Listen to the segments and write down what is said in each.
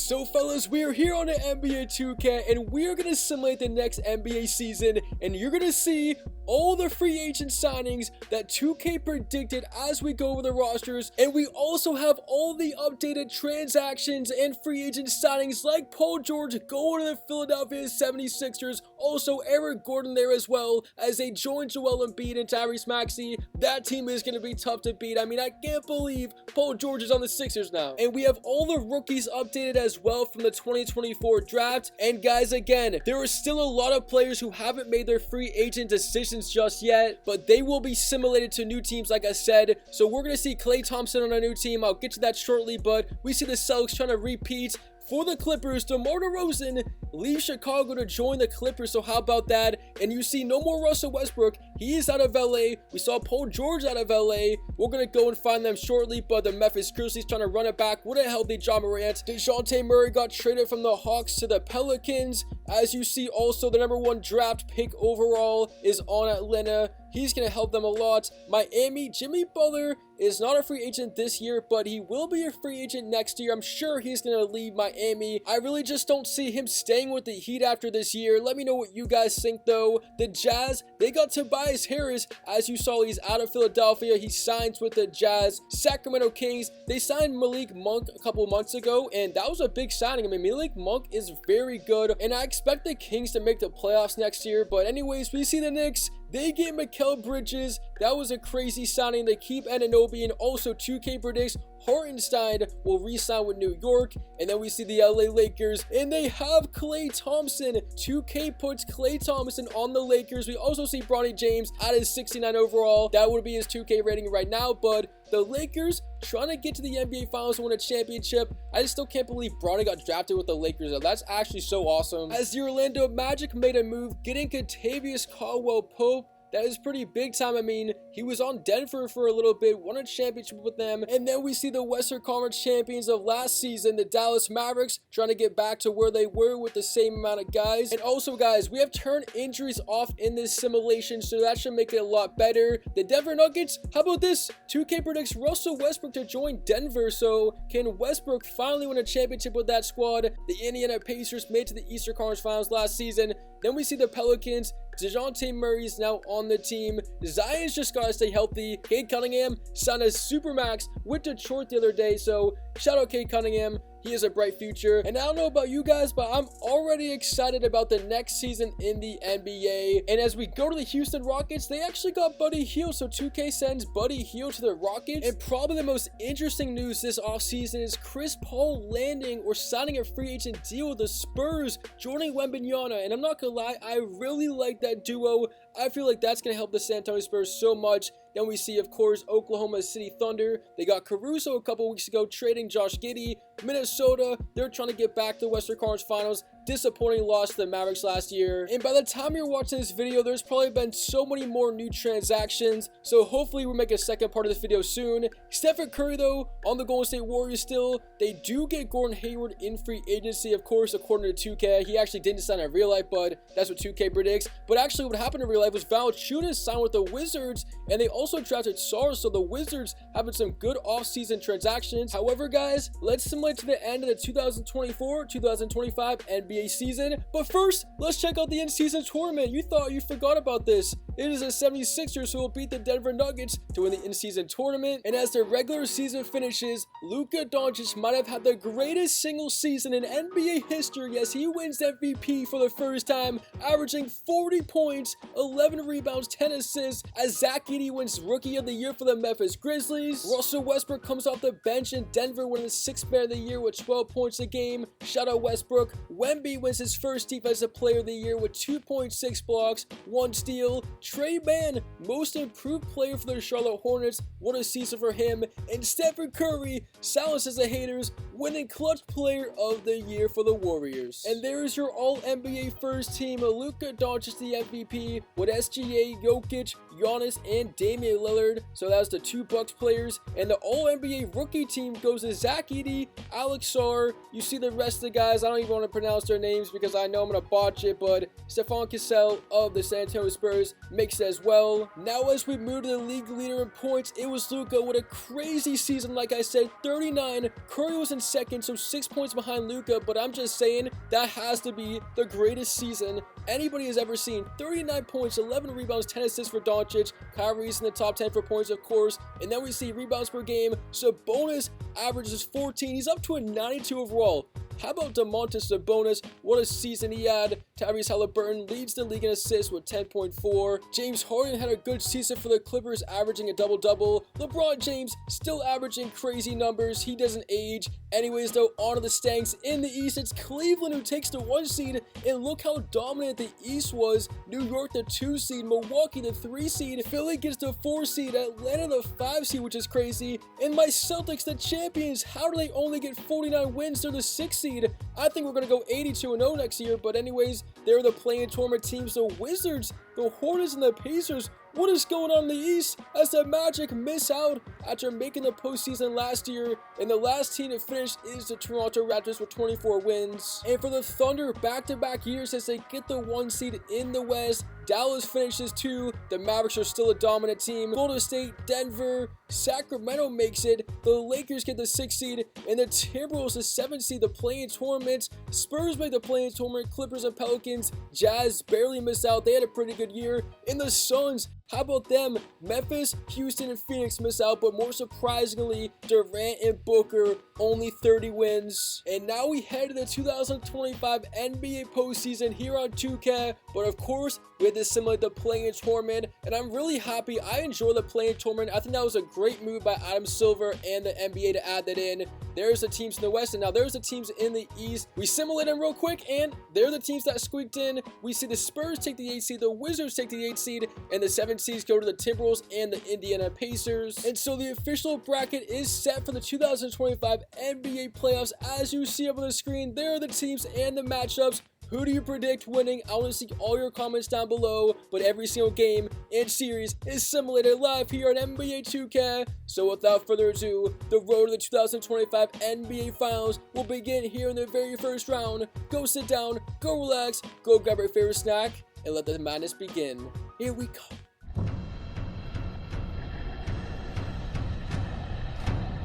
So fellas, we are here on the NBA 2K and we are going to simulate the next NBA season, and you're going to see all the free agent signings that 2K predicted as we go over the rosters, and we also have all the updated transactions and free agent signings like Paul George going to the Philadelphia 76ers, also Eric Gordon there as well as they join Joel Embiid and Tyrese Maxey. That team is going to be tough to beat. I mean, I can't believe Paul George is on the Sixers now. And we have all the rookies updated as well from the 2024 draft. And guys, again, there are still a lot of players who haven't made their free agent decisions just yet, but they will be simulated to new teams like I said. So we're going to see Klay Thompson on a new team. I'll get to that shortly, but we see the Celtics trying to repeat. For the Clippers, DeMar DeRozan leaves Chicago to join the Clippers, so how about that? And you see no more Russell Westbrook. He is out of LA. We saw Paul George out of LA. We're going to go and find them shortly, but the Memphis Grizzlies trying to run it back with a healthy Ja Morant. DeJounte Murray got traded from the Hawks to the Pelicans. As you see, also the #1 draft pick overall is on Atlanta. He's going to help them a lot. Miami, Jimmy Butler is not a free agent this year, but he will be a free agent next year. I'm sure he's going to leave Miami. I really just don't see him staying with the Heat after this year. Let me know what you guys think, though. The Jazz, they got Tobias Harris. As you saw, he's out of Philadelphia. He signs with the Jazz. Sacramento Kings, they signed Malik Monk a couple months ago, and that was a big signing. I mean, Malik Monk is very good, and I expect the Kings to make the playoffs next year. But anyways, we see the Knicks. They get Mikal Bridges. That was a crazy signing. They keep Anunoby, and also 2K predicts Hartenstein will re-sign with New York. And then we see the LA Lakers, and they have Klay Thompson. 2K puts Klay Thompson on the Lakers. We also see Bronny James at his 69 overall. That would be his 2K rating right now, but the Lakers trying to get to the NBA Finals and win a championship. I just still can't believe Bronny got drafted with the Lakers. That's actually so awesome. As the Orlando Magic made a move, getting Kentavious Caldwell-Pope. That is pretty big time. I mean, he was on Denver for a little bit, won a championship with them, and then we see the Western Conference champions of last season, the Dallas Mavericks, trying to get back to where they were with the same amount of guys. And also, guys, we have turned injuries off in this simulation, so that should make it a lot better. The Denver Nuggets, how about this? 2K predicts Russell Westbrook to join Denver, so can Westbrook finally win a championship with that squad? The Indiana Pacers made to the Eastern Conference Finals last season. Then we see the Pelicans. DeJounte Murray is now on the team. Zion's just got to stay healthy. Cade Cunningham signed a Supermax with Detroit the other day, so shout out Cade Cunningham. He has a bright future. And I don't know about you guys, but I'm already excited about the next season in the NBA. And as we go to the Houston Rockets, they actually got Buddy Hield. So 2K sends Buddy Hield to the Rockets. And probably the most interesting news this offseason is Chris Paul landing or signing a free agent deal with the Spurs, joining Wembanyama. And I'm not gonna lie, I really like that duo. I feel like that's going to help the San Antonio Spurs so much. Then we see, of course, Oklahoma City Thunder. They got Caruso a couple weeks ago, trading Josh Giddey. Minnesota, they're trying to get back to the Western Conference Finals. Disappointing loss to the Mavericks last year. And by the time you're watching this video, there's probably been so many more new transactions. So hopefully we'll make a second part of this video soon. Stephen Curry, though, on the Golden State Warriors still. They do get Gordon Hayward in free agency, of course, according to 2K. He actually didn't sign in real life, but that's what 2K predicts. But actually what happened in real life was Valanciunas signed with the Wizards, and they also drafted Sarr, so the Wizards having some good off-season transactions. However, guys, let's simulate to the end of the 2024-2025 NBA season. But first, let's check out the in-season tournament. You thought you forgot about this. It is the 76ers who will beat the Denver Nuggets to win the in-season tournament. And as the regular season finishes, Luka Doncic might have had the greatest single season in NBA history as he wins MVP for the first time, averaging 40 points, 11 rebounds, 10 assists, as Zach Edey wins Rookie of the Year for the Memphis Grizzlies. Russell Westbrook comes off the bench in Denver, winning 6th Man of the Year with 12 points a game. Shout out Westbrook. Wemby wins his first Defensive Player of the Year with 2.6 blocks, 1 steal. Trey Mann, Most Improved Player for the Charlotte Hornets. What a season for him. And Stephen Curry silences the haters, winning Clutch Player of the Year for the Warriors. And there is your All-NBA first team. Luka Doncic the MVP with SGA, Jokic, Giannis, and Damian Lillard. So that's the 2 Bucks players. And the All-NBA rookie team goes to Zach Edey, Alex Sarr. You see the rest of the guys. I don't even want to pronounce their names because I know I'm going to botch it, but Stephon Cassell of the San Antonio Spurs makes it as well. Now as we move to the league leader in points, it was Luka with a crazy season. Like I said, 39. Curry was in second, so 6 points behind Luka, but I'm just saying that has to be the greatest season anybody has ever seen. 39 points, 11 rebounds, 10 assists for Doncic. Kyrie's in the top 10 for points, of course, and then we see rebounds per game. Sabonis averages 14. He's up to a 92 overall. How about Domantas Sabonis? What a season he had. Tyrese Halliburton leads the league in assists with 10.4. James Harden had a good season for the Clippers, averaging a double-double. LeBron James still averaging crazy numbers. He doesn't age. Anyways, though, on to the Stanks. In the East, it's Cleveland who takes the 1 seed, and look how dominant the East was. New York, the 2 seed. Milwaukee, the 3 seed. Philly gets the 4 seed. Atlanta, the 5 seed, which is crazy. And my Celtics, the champions. How do they only get 49 wins? They're the 6 seed. I think we're going to go 82-0 next year, but anyways, they're the play-in tournament teams. The Wizards, the Hornets, and the Pacers. What is going on in the East as the Magic miss out after making the postseason last year? And the last team to finish is the Toronto Raptors with 24 wins. And for the Thunder, back-to-back years as they get the 1 seed in the West. Dallas finishes 2. The Mavericks are still a dominant team. Golden State, Denver, Sacramento makes it. The Lakers get the 6 seed. And the Timberwolves, the 7 seed, the play-in tournament. Spurs make the play-in tournament. Clippers and Pelicans. Jazz barely missed out. They had a pretty good year. And the Suns, how about them? Memphis, Houston, and Phoenix miss out, but more surprisingly, Durant and Booker only 30 wins. And now we head to the 2025 NBA postseason here on 2K, but of course, we had to simulate the play-in tournament, and I'm really happy. I enjoy the play-in tournament. I think that was a great move by Adam Silver and the NBA to add that in. There's the teams in the West, and now there's the teams in the East. We simulate them real quick, and they're the teams that squeaked in. We see the Spurs take the 8 seed, the Wizards take the 8 seed, and the 7 seeds go to the Timberwolves and the Indiana Pacers. And so the official bracket is set for the 2025 NBA playoffs. As you see up on the screen, there are the teams and the matchups. Who do you predict winning? I want to see all your comments down below, but every single game and series is simulated live here on NBA 2K. So without further ado, the road to the 2025 NBA Finals will begin here in the very first round. Go sit down, go relax, go grab your favorite snack, and let the madness begin. Here we go.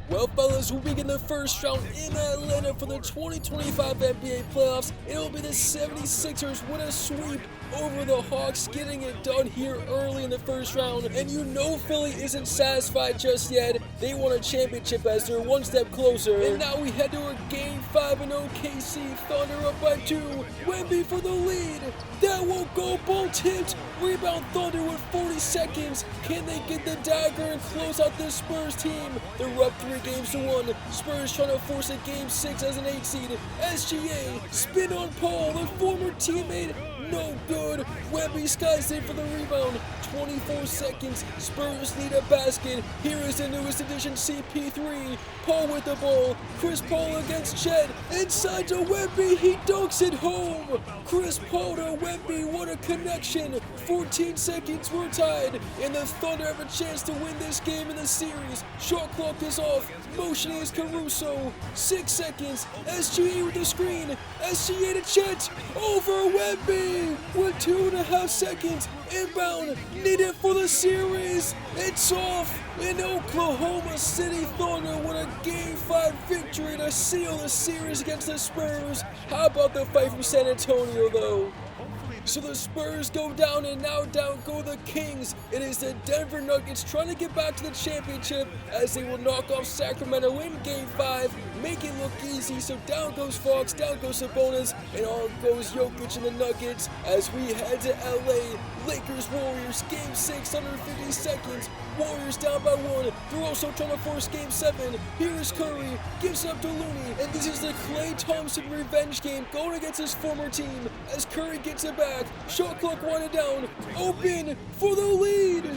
Well, fellas, we'll begin the first round in Atlanta for the 2025 NBA playoffs. It'll be the 76ers win a sweep over the Hawks, getting it done here early in the first round. And you know Philly isn't satisfied just yet. They want a championship as they're one step closer. And now we head to our Game 5 in OKC. Thunder up by 2. Wemby for the lead. That won't go. Ball tipped. Rebound Thunder with 40 seconds. Can they get the dagger and close out this Spurs team? They're up 3-1. Spurs trying to force a Game 6 as an 8 seed. SGA, spin on Paul, the former teammate. No good. Wemby skies in for the rebound. 24 seconds. Spurs need a basket. Here is the newest addition, CP3. Paul with the ball. Chris Paul against Chet. Inside to Wemby. He dunks it home. Chris Paul to Wemby. What a connection. 14 seconds. We're tied. And the Thunder have a chance to win this game in the series. Shot clock is off. Motioning is Caruso. 6 seconds. SGA with the screen. SGA to Chet. Over Wemby. With 2.5 seconds. Inbound. Needed for the series. It's off. In Oklahoma City, Thunder win a Game 5 victory to seal the series against the Spurs. How about the fight from San Antonio, though? So the Spurs go down, and now down go the Kings. It is the Denver Nuggets trying to get back to the championship as they will knock off Sacramento in Game 5, make it look easy. So down goes Fox, down goes Sabonis, and on goes Jokic and the Nuggets as we head to LA. Lakers Warriors Game 6 under 50 seconds. Warriors down by 1. They're also trying to force Game 7. Here is Curry, gives it up to Looney, and this is the Klay Thompson revenge game going against his former team as Curry gets it back. Shot clock winding down. Open for the lead.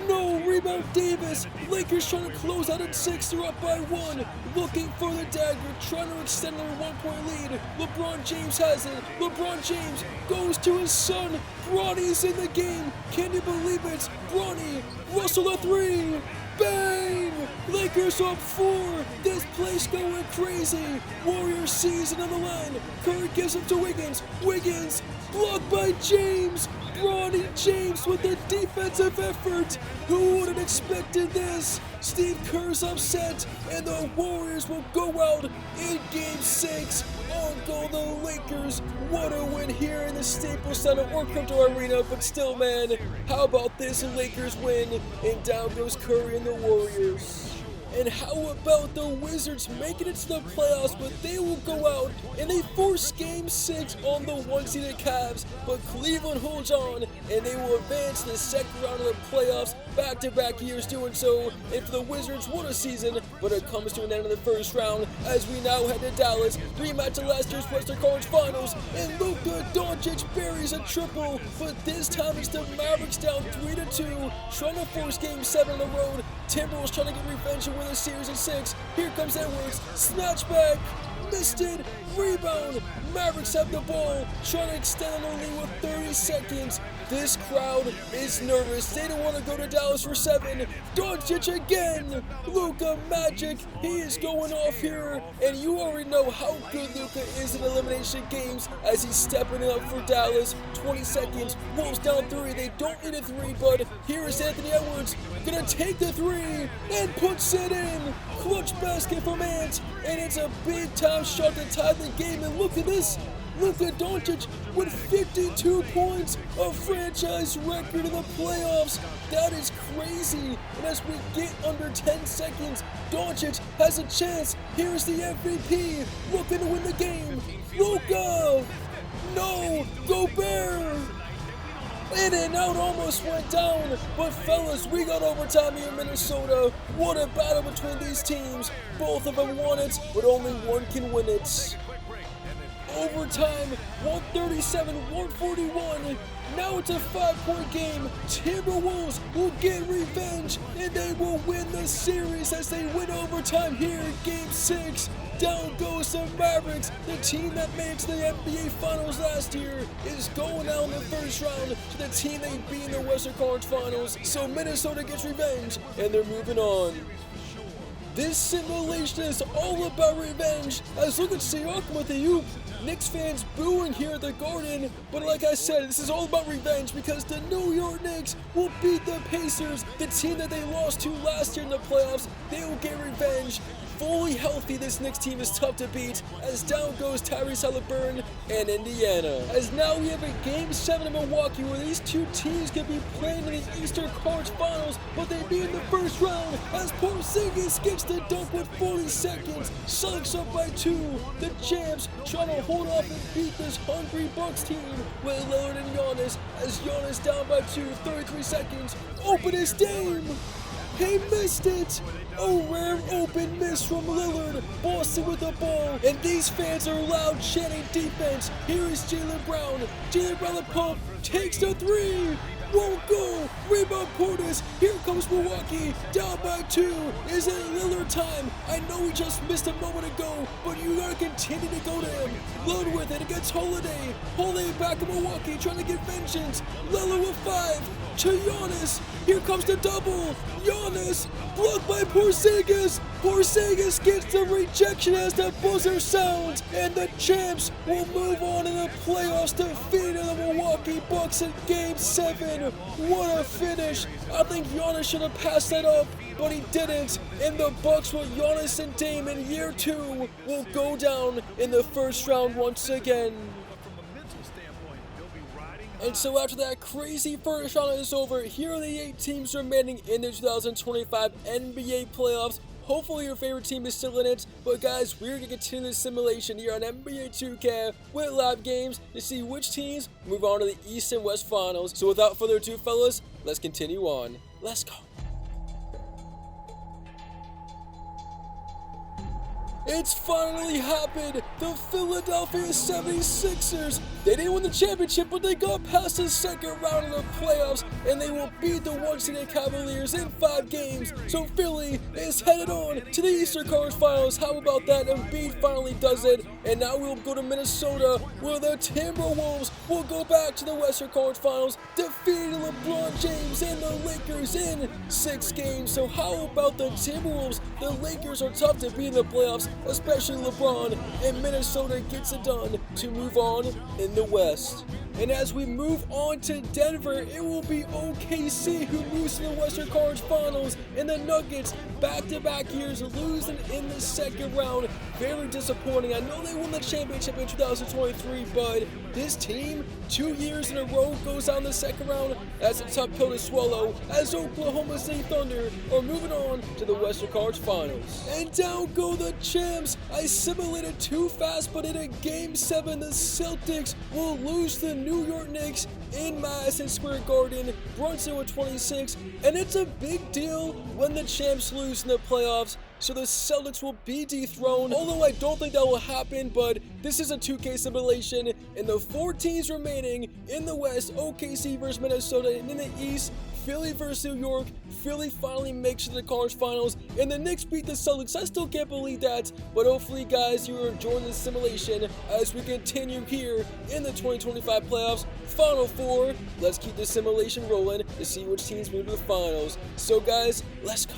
No, rebound Davis. Lakers trying to close out at 6. They're up by 1. Looking for the dagger, trying to extend their 1-point lead. LeBron James has it. LeBron James goes to his son. Bronny's in the game. Can you believe it? Bronny, Russell a 3. Bang! Lakers up 4. This place going crazy. Warriors season on the line. Curry gives up to Wiggins. Wiggins blocked by James. Bronny James with a defensive effort. Who would have expected this? Steve Kerr's upset, and the Warriors will go out in Game 6. On go the Lakers. What a win here in the Staples Center or Crypto Arena, but still, man, how about this Lakers win? And down goes Curry and the Warriors. And how about the Wizards making it to the playoffs, but they will go out and they force Game 6 on the one-seeded Cavs, but Cleveland holds on and they will advance to the second round of the playoffs, back-to-back years doing so. And for the Wizards, what a season, but it comes to an end in the first round as we now head to Dallas, rematch of last year's Western Conference Finals, and Luka Doncic buries a triple, but this time it's the Mavericks down 3-2, trying to force Game 7 on the road. Timberwolves trying to get revenge and win the series in 6. Here comes Edwards, snatch back, missed it, rebound. Mavericks have the ball, trying to extend the lead with 30 seconds. This crowd is nervous. They don't want to go to Dallas for 7. Doncic again. Luka Magic. He is going off here. And you already know how good Luka is in elimination games as he's stepping up for Dallas. 20 seconds. Wolves down 3. They don't need a 3, but here is Anthony Edwards. Gonna take the 3 and puts it in. Clutch basket from Ant. And it's a big time shot to tie the game. And look at this. Luka Doncic with 52 points, a franchise record in the playoffs. That is crazy. And as we get under 10 seconds, Doncic has a chance. Here's the MVP, looking to win the game. Luka! No! Gobert! In and out almost went down, but fellas, we got overtime here in Minnesota. What a battle between these teams. Both of them won it, but only one can win it. Overtime, 137-141. Now it's a 5-point game. Timberwolves will get revenge, and they will win the series as they win overtime here in Game 6. Down goes the Mavericks. The team that made it to the NBA Finals last year is going out in the first round to the team they beat in the Western Conference Finals. So Minnesota gets revenge, and they're moving on. This simulation is all about revenge, as look at Siakam with the oop. Knicks fans booing here at the Garden, but like I said, this is all about revenge because the New York Knicks will beat the Pacers, the team that they lost to last year in the playoffs. They will get revenge. Fully healthy, this Knicks team is tough to beat, as down goes Tyrese Haliburton and Indiana. As now we have a Game 7 in Milwaukee where these two teams could be playing in the Eastern Conference Finals, but they be in the first round as Porzingis gets the dunk with 40 seconds. Sucks up by 2. The champs trying to hold off and beat this hungry Bucks team with Lillard and Giannis, as Giannis down by 2, 33 seconds. Open his Dame! He missed it! A rare open miss from Lillard. Boston with the ball. And these fans are loud chanting defense. Here is Jaylen Brown. Jaylen Brown the pump. Takes the 3. Won't go. Rebound Portis. Here comes Milwaukee. Down by 2. Is it Lillard time? I know he just missed a moment ago, but you gotta continue to go to him. Lillard with it against Holiday. Holiday back in Milwaukee trying to get vengeance. Lillard with 5. To Giannis. Here comes the double. Giannis blocked by Porzingis. Porzingis gets the rejection as the buzzer sounds, and the champs will move on in the playoffs, defeating the Milwaukee Bucks in Game 7. What a finish! I think Giannis should have passed that up, but he didn't. And the Bucks with Giannis and Dame in year 2 will go down in the first round once again. And so after that crazy first round is over, here are the 8 teams remaining in the 2025 NBA playoffs. Hopefully your favorite team is still in it, but guys, we're going to continue this simulation here on NBA 2K with live games to see which teams move on to the East and West Finals. So without further ado, fellas, let's continue on. Let's go. It's finally happened! The Philadelphia 76ers! They didn't win the championship, but they got past the second round of the playoffs, and they will beat the one-seeded Cavaliers in 5 games. So Philly is headed on to the Eastern Conference Finals. How about that? Embiid finally does it, and now we'll go to Minnesota, where the Timberwolves will go back to the Western Conference Finals, defeating LeBron James and the the Lakers in 6 games. So how about the Timberwolves? The Lakers are tough to beat in the playoffs, especially LeBron, and Minnesota gets it done to move on in the West. And as we move on to Denver, it will be OKC who moves to the Western Conference Finals, and the Nuggets back-to-back years losing in the second round. Very disappointing. I know they won the championship in 2023, but this team 2 years in a row goes down the second round. That's a tough pill to swallow, as Oklahoma City Thunder are moving on to the Western Conference Finals. And down go the champs. I simulated too fast, but in a Game 7, the Celtics will lose to the New York Knicks in Madison Square Garden. Brunson with 26, and it's a big deal when the champs lose in the playoffs. So the Celtics will be dethroned, although I don't think that will happen, but this is a 2K simulation, and the 4 teams remaining in the West, OKC versus Minnesota, and in the East, Philly versus New York. Philly finally makes it to the conference finals, and the Knicks beat the Celtics. I still can't believe that, but hopefully, guys, you are enjoying this simulation as we continue here in the 2025 playoffs. Final 4. Let's keep this simulation rolling to see which teams move to the finals. So, guys, let's go.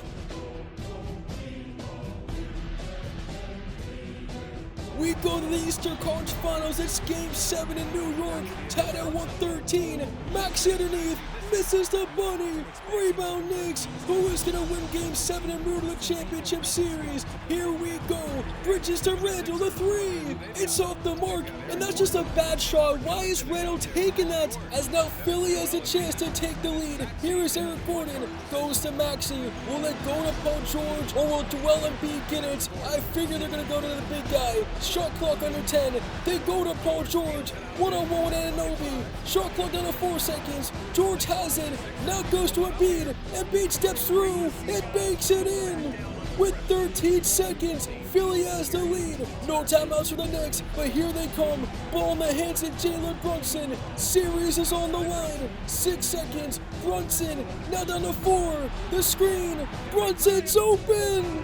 We go to the Eastern Conference Finals. It's Game 7 in New York, tied at 113. Maxey underneath, misses the bunny. Rebound Knicks. Who is going to win Game 7 and move to the championship series? Here we go. Bridges to Randall, the 3. It's off the mark, and that's just a bad shot. Why is Randall taking that? As now Philly has a chance to take the lead. Here is Eric Gordon. Goes to Maxey. Will it go to Paul George, or will Joel Embiid get it? I figure they're going to go to the big guy. Shot clock under 10. They go to Paul George. 1-on-1 with Anunoby. Shot clock down to 4 seconds. George has it. Now goes to Embiid. Embiid steps through. It makes it in. With 13 seconds, Philly has the lead. No timeouts for the Knicks, but here they come. Ball in the hands of Jalen Brunson. Series is on the line. 6 seconds. Brunson now down to 4. The screen. Brunson's open.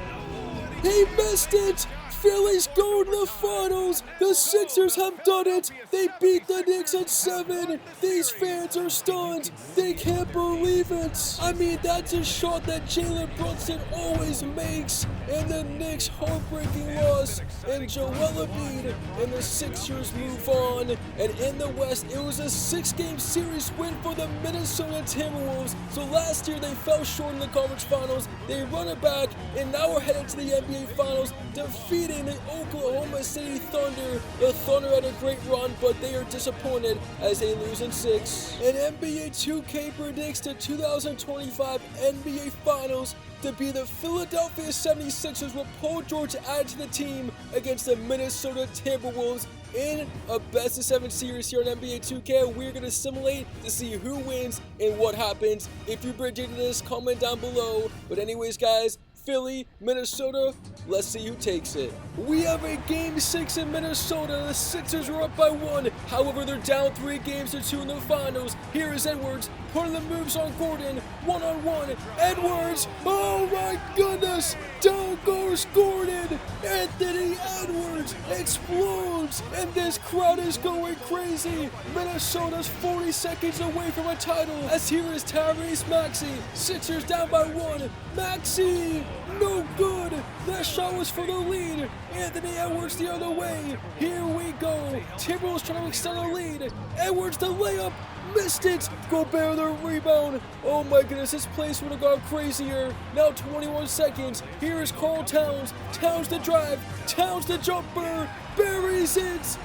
He missed it. Philly's going to the finals. The Sixers have done it. They beat the Knicks at 7. These fans are stunned. They can't believe it. I mean, that's a shot that Jalen Brunson always makes. And the Knicks heartbreaking loss. And Joel Embiid and the Sixers move on. And in the West, it was a 6-game series win for the Minnesota Timberwolves. So last year they fell short in the conference finals. They run it back, and now we're headed to the NBA Finals, defeating the Oklahoma City Thunder. The Thunder had a great run, but they are disappointed as they lose in 6. And NBA 2K predicts the 2025 NBA Finals to be the Philadelphia 76ers with Paul George added to the team against the Minnesota Timberwolves in a best-of-7 series here on NBA 2K. We're going to simulate to see who wins and what happens. If you predicted this, comment down below. But anyways, guys, Philly, Minnesota, let's see who takes it. We have a Game 6 in Minnesota. The Sixers are up by 1. However, they're down 3 games to 2 in the finals. Here is Edwards putting the moves on Gordon. 1-on-1. Edwards. Oh my goodness. Down goes Gordon. Anthony Edwards explodes. And this crowd is going crazy. Minnesota's 40 seconds away from a title. As here is Tyrese Maxey. Sixers down by 1. Maxey. No good. That shot was for the lead. Anthony Edwards the other way. Here we go. Timberwolves trying to extend the lead. Edwards the layup. Missed it. Gobert the rebound. Oh my goodness, this place would have gone crazier. Now 21 seconds. Here is Karl Towns. Towns the drive. Towns the jumper. Buries it.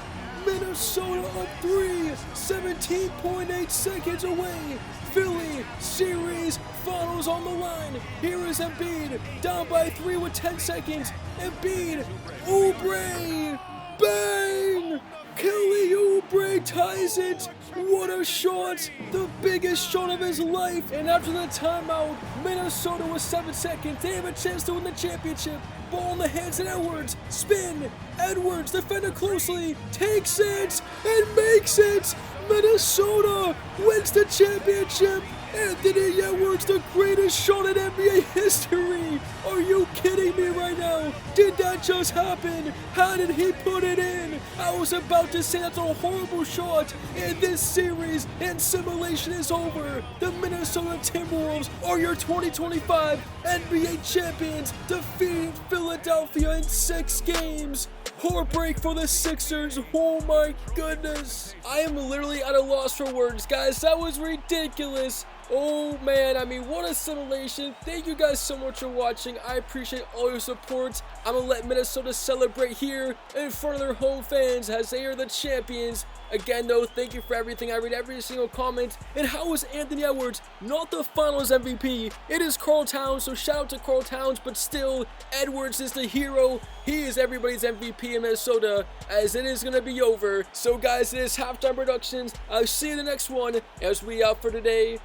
Minnesota up 3. 17.8 seconds away. Philly series finals on the line. Here is Embiid down by 3 with 10 seconds. Embiid, Oubre, bang! Kelly Oubre ties it. What a shot! The biggest shot of his life. And after the timeout, Minnesota with 7 seconds. They have a chance to win the championship. Ball in the hands of Edwards. Spin. Edwards, defended closely, takes it and makes it. Minnesota wins the championship. Anthony Edwards, the greatest shot in NBA history! Are you kidding me right now? Did that just happen? How did he put it in? I was about to say that's a horrible shot, and this series and simulation is over. The Minnesota Timberwolves are your 2025 NBA champions, defeating Philadelphia in 6 games. Heartbreak for the Sixers. Oh my goodness. I am literally at a loss for words, guys. That was ridiculous. Oh man, I mean, what a simulation. Thank you guys so much for watching. I appreciate all your support. I'm gonna let Minnesota celebrate here in front of their home fans as they are the champions. Again though, thank you for everything. I read every single comment. And how is Anthony Edwards not the finals MVP? It is Karl Towns, so shout out to Karl Towns, but still, Edwards is the hero. He is everybody's MVP in Minnesota, as it is going to be over. So guys, it is Halftime Productions. I'll see you in the next one, as we out for today.